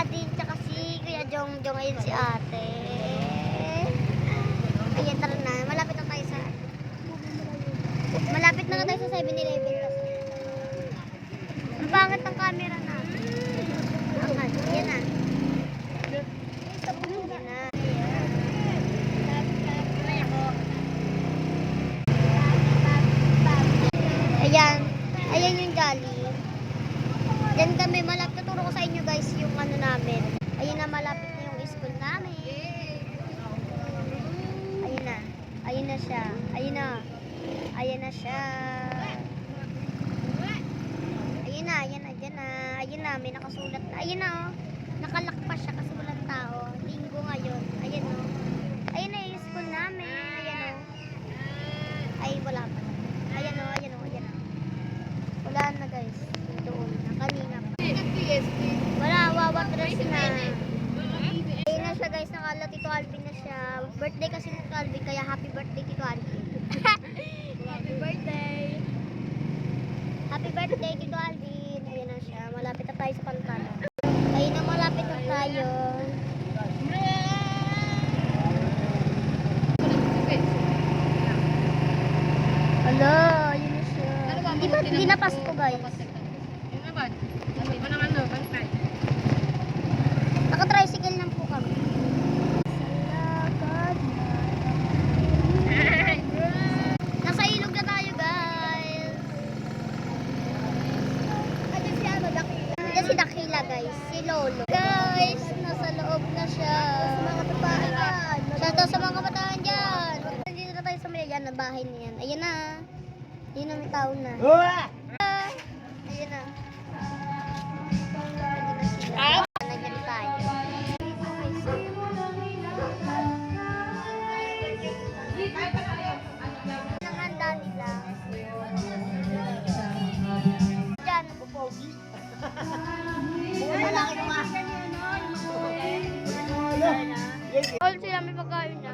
Daddy, tsaka si Kuya Jongjong. Ayun si ate. Ayan, tara na. Malapit na tayo sa... Malapit na tayo sa 7-Eleven kasi. Ang pangit ng camera na. Ayan na. Ayan na. Ayan. Ayan yung Jolly. Diyan kami, malapit. Tuturo ko sa inyo guys yung ano namin. Ayun na, malapit na yung school namin. Ayun na. Ayun na siya. Ayun na. Ayun na siya. Ayun na, ayun na, dyan na. Ayun na, may nakasulat na. Ayun na, oh. Nakalak pa siya kasi walang tao. Linggo ngayon. Ayun, oh. Ayun na yung school namin. Ayun, oh. Ay, wala pa. Ayan, oh. Ayan, oh. Ayan, oh. Wala na, guys. Doon na. Kanina pa. Wala, wawa dress na. Ayun na siya, guys. Nakala Tito Alvin na siya. Birthday kasi ni Tito Alvin, kaya happy birthday, Tito Alvin. Happy birthday. Happy birthday, Tito Alvin. Ayun na siya. Malapit na tayo sa pantana. Ayun na, malapit na tayo. Hala, ayun na siya. Hindi na Pasko, guys. Naka-tricycle lang po kami. Nasa ilog na tayo, guys. Ayan si Dakila, guys. Si Lolo. Guys, nasa loob na siya. Sa mga kabataan dyan. Siya sa mga kabataan dyan. Dito na tayo sa mayayan na bahay niyan. Ayan na. Ayun na, may tao na. Ayun na. Ayun na sila. Nandiyan tayo. Ang handa nila. Diyan, pupogi. Malaki naman. All sila may pagkain na.